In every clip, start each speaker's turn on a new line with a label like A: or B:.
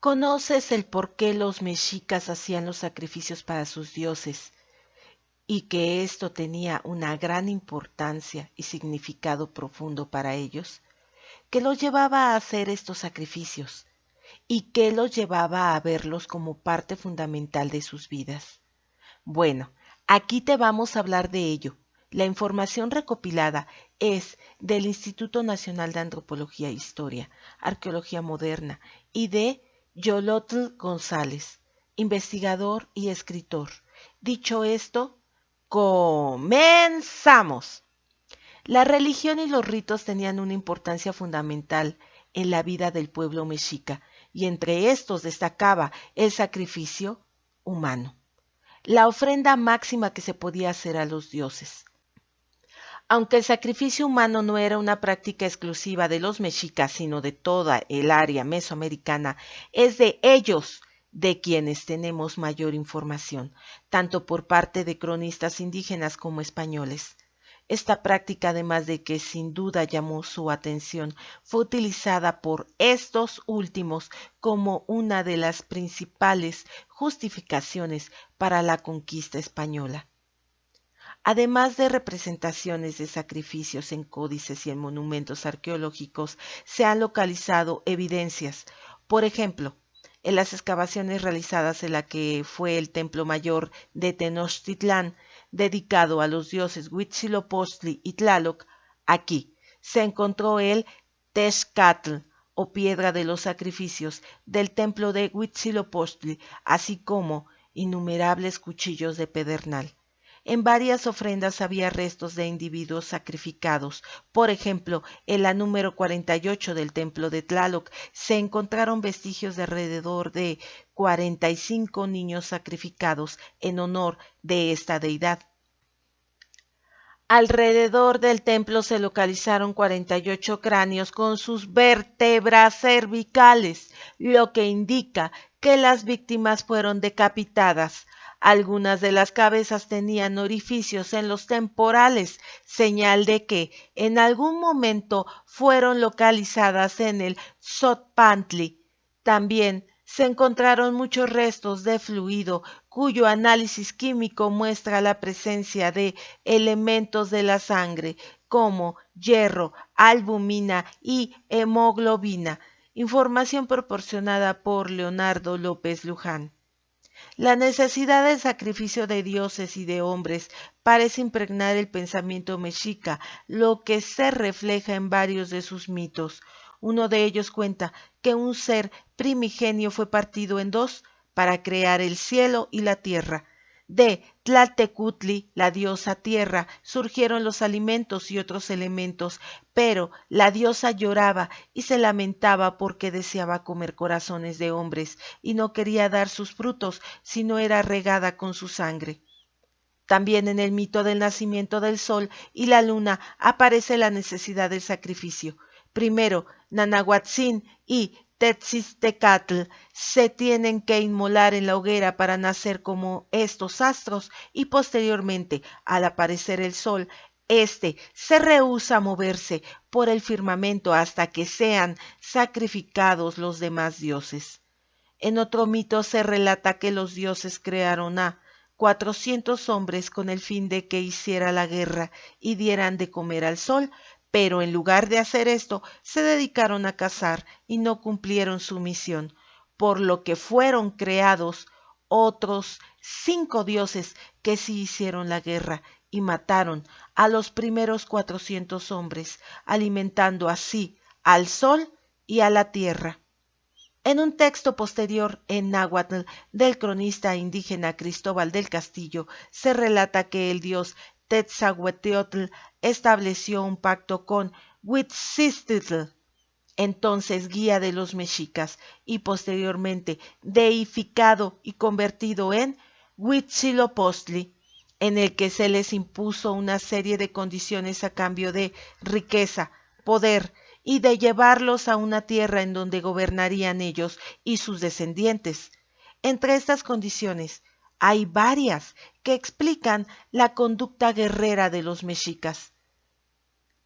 A: ¿Conoces el por qué los mexicas hacían los sacrificios para sus dioses y que esto tenía una gran importancia y significado profundo para ellos? ¿Qué los llevaba a hacer estos sacrificios? ¿Y qué los llevaba a verlos como parte fundamental de sus vidas? Bueno, aquí te vamos a hablar de ello. La información recopilada es del Instituto Nacional de Antropología e Historia, Arqueología Moderna y de Yolotl González, investigador y escritor. Dicho esto, comenzamos. La religión y los ritos tenían una importancia fundamental en la vida del pueblo mexica y entre estos destacaba el sacrificio humano, la ofrenda máxima que se podía hacer a los dioses. Aunque el sacrificio humano no era una práctica exclusiva de los mexicas, sino de toda el área mesoamericana, es de ellos de quienes tenemos mayor información, tanto por parte de cronistas indígenas como españoles. Esta práctica, además de que sin duda llamó su atención, fue utilizada por estos últimos como una de las principales justificaciones para la conquista española. Además de representaciones de sacrificios en códices y en monumentos arqueológicos, se han localizado evidencias. Por ejemplo, en las excavaciones realizadas en la que fue el templo mayor de Tenochtitlán, dedicado a los dioses Huitzilopochtli y Tlaloc, aquí se encontró el Texcatl, o piedra de los sacrificios, del templo de Huitzilopochtli, así como innumerables cuchillos de pedernal. En varias ofrendas había restos de individuos sacrificados. Por ejemplo, en la número 48 del templo de Tlaloc se encontraron vestigios de alrededor de 45 niños sacrificados en honor de esta deidad. Alrededor del templo se localizaron 48 cráneos con sus vértebras cervicales, lo que indica que las víctimas fueron decapitadas. Algunas de las cabezas tenían orificios en los temporales, señal de que en algún momento fueron localizadas en el Tzotpantli. También se encontraron muchos restos de fluido cuyo análisis químico muestra la presencia de elementos de la sangre como hierro, albumina y hemoglobina, información proporcionada por Leonardo López Luján. La necesidad del sacrificio de dioses y de hombres parece impregnar el pensamiento mexica, lo que se refleja en varios de sus mitos. Uno de ellos cuenta que un ser primigenio fue partido en dos para crear el cielo y la tierra. De Tlaltecutli, la diosa tierra, surgieron los alimentos y otros elementos, pero la diosa lloraba y se lamentaba porque deseaba comer corazones de hombres y no quería dar sus frutos si no era regada con su sangre. También en el mito del nacimiento del sol y la luna aparece la necesidad del sacrificio. Primero, Nanahuatzin y Tetziztecatl se tienen que inmolar en la hoguera para nacer como estos astros y posteriormente, al aparecer el sol, este se rehúsa a moverse por el firmamento hasta que sean sacrificados los demás dioses. En otro mito se relata que los dioses crearon a 400 hombres con el fin de que hiciera la guerra y dieran de comer al sol, pero en lugar de hacer esto, se dedicaron a cazar y no cumplieron su misión, por lo que fueron creados otros 5 dioses que sí hicieron la guerra y mataron a los primeros 400 hombres, alimentando así al sol y a la tierra. En un texto posterior en náhuatl del cronista indígena Cristóbal del Castillo se relata que el dios Tetzahueteotl estableció un pacto con Huitzistitl, entonces guía de los mexicas, y posteriormente deificado y convertido en Huitzilopochtli, en el que se les impuso una serie de condiciones a cambio de riqueza, poder y de llevarlos a una tierra en donde gobernarían ellos y sus descendientes. Entre estas condiciones hay varias que explican la conducta guerrera de los mexicas.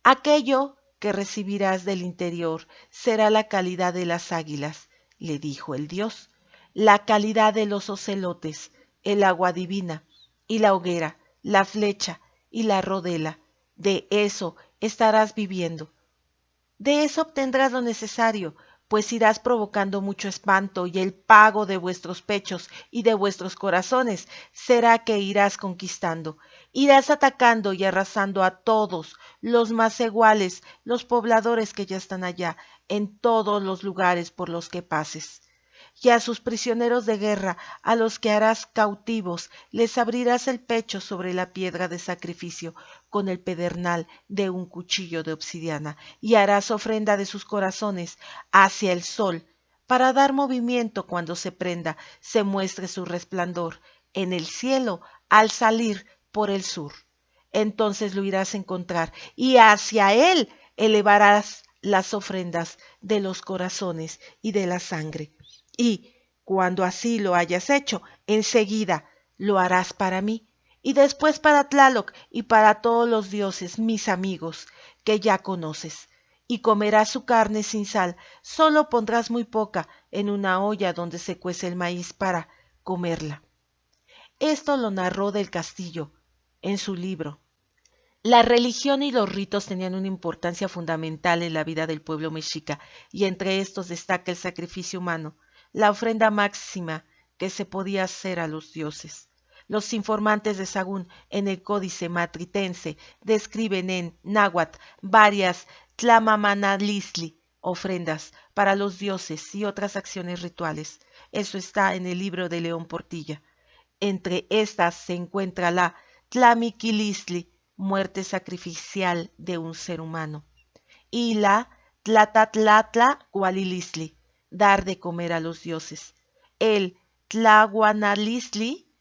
A: Aquello que recibirás del interior será la calidad de las águilas, le dijo el dios, la calidad de los ocelotes, el agua divina, y la hoguera, la flecha y la rodela. De eso estarás viviendo. De eso obtendrás lo necesario, pues irás provocando mucho espanto, y el pago de vuestros pechos y de vuestros corazones será que irás conquistando. Irás atacando y arrasando a todos los más iguales, los pobladores que ya están allá, en todos los lugares por los que pases. Y a sus prisioneros de guerra, a los que harás cautivos, les abrirás el pecho sobre la piedra de sacrificio con el pedernal de un cuchillo de obsidiana, y harás ofrenda de sus corazones hacia el sol, para dar movimiento cuando se prenda, se muestre su resplandor en el cielo al salir por el sur. Entonces lo irás a encontrar, y hacia él elevarás las ofrendas de los corazones y de la sangre. Y cuando así lo hayas hecho, enseguida lo harás para mí, y después para Tlaloc y para todos los dioses, mis amigos, que ya conoces. Y comerás su carne sin sal, solo pondrás muy poca en una olla donde se cuece el maíz para comerla. Esto lo narró del Castillo en su libro. La religión y los ritos tenían una importancia fundamental en la vida del pueblo mexica, y entre estos destaca el sacrificio humano, la ofrenda máxima que se podía hacer a los dioses. Los informantes de Sagún en el Códice Matritense describen en náhuatl varias tlamamanalistli, ofrendas para los dioses y otras acciones rituales. Eso está en el libro de León Portilla. Entre estas se encuentra la tlamiquilistli, muerte sacrificial de un ser humano, y la tlatatlatlacualilistli, dar de comer a los dioses, el tlaguanalistli,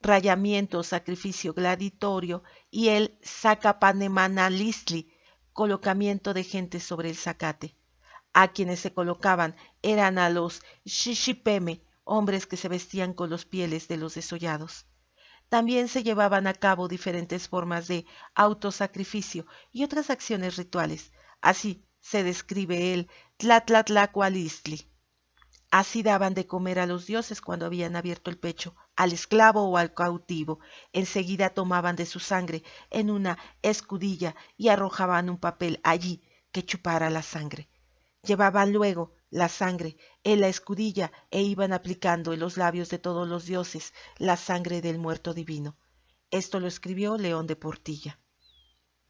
A: rayamiento o sacrificio gladitorio, y el sacapanemanalistli, colocamiento de gente sobre el zacate. A quienes se colocaban eran a los xixipeme, hombres que se vestían con las pieles de los desollados. También se llevaban a cabo diferentes formas de autosacrificio y otras acciones rituales. Así se describe el tlatlatlacualistli. Así daban de comer a los dioses cuando habían abierto el pecho al esclavo o al cautivo. Enseguida tomaban de su sangre en una escudilla y arrojaban un papel allí que chupara la sangre. Llevaban luego la sangre en la escudilla e iban aplicando en los labios de todos los dioses la sangre del muerto divino. Esto lo escribió León de Portilla.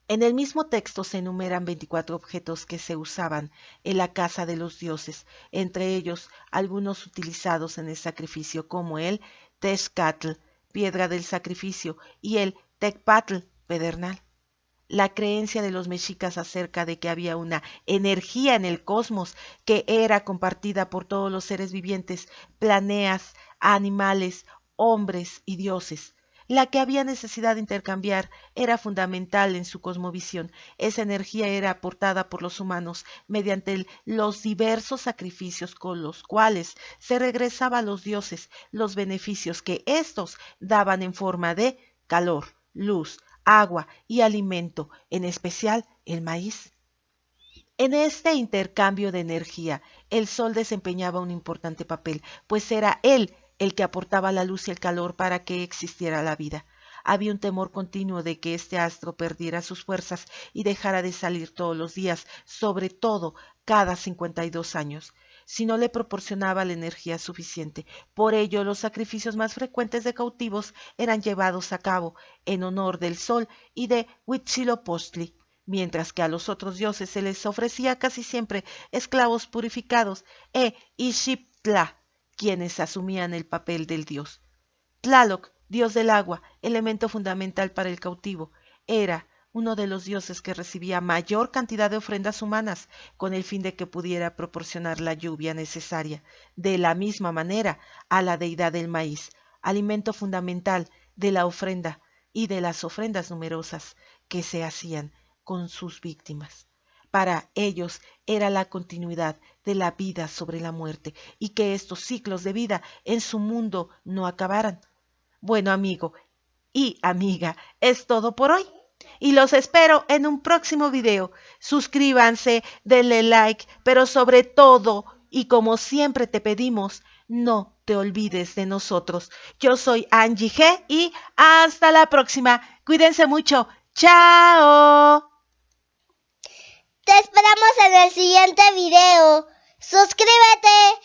A: En el mismo texto se enumeran 24 objetos que se usaban en la casa de los dioses, entre ellos algunos utilizados en el sacrificio, como el Texcatl, piedra del sacrificio, y el Tecpatl, pedernal. La creencia de los mexicas acerca de que había una energía en el cosmos que era compartida por todos los seres vivientes, planeas, animales, hombres y dioses, la que había necesidad de intercambiar, era fundamental en su cosmovisión. Esa energía era aportada por los humanos mediante los diversos sacrificios con los cuales se regresaba a los dioses los beneficios que éstos daban en forma de calor, luz, agua y alimento, en especial el maíz. En este intercambio de energía, el sol desempeñaba un importante papel, pues era él el que aportaba la luz y el calor para que existiera la vida. Había un temor continuo de que este astro perdiera sus fuerzas y dejara de salir todos los días, sobre todo cada 52 años, si no le proporcionaba la energía suficiente. Por ello, los sacrificios más frecuentes de cautivos eran llevados a cabo en honor del sol y de Huitzilopochtli, mientras que a los otros dioses se les ofrecía casi siempre esclavos purificados e Ixiptla, quienes asumían el papel del dios. Tlaloc, dios del agua, elemento fundamental para el cautivo, era uno de los dioses que recibía mayor cantidad de ofrendas humanas con el fin de que pudiera proporcionar la lluvia necesaria. De la misma manera, a la deidad del maíz, alimento fundamental de la ofrenda y de las ofrendas numerosas que se hacían con sus víctimas. Para ellos era la continuidad de la vida sobre la muerte y que estos ciclos de vida en su mundo no acabaran. Bueno, amigo y amiga, es todo por hoy. Y los espero en un próximo video. Suscríbanse, denle like, pero sobre todo, Y como siempre te pedimos, no te olvides de nosotros. Yo soy Angie G y hasta la próxima. Cuídense mucho. ¡Chao!
B: Te esperamos en el siguiente video. ¡Suscríbete!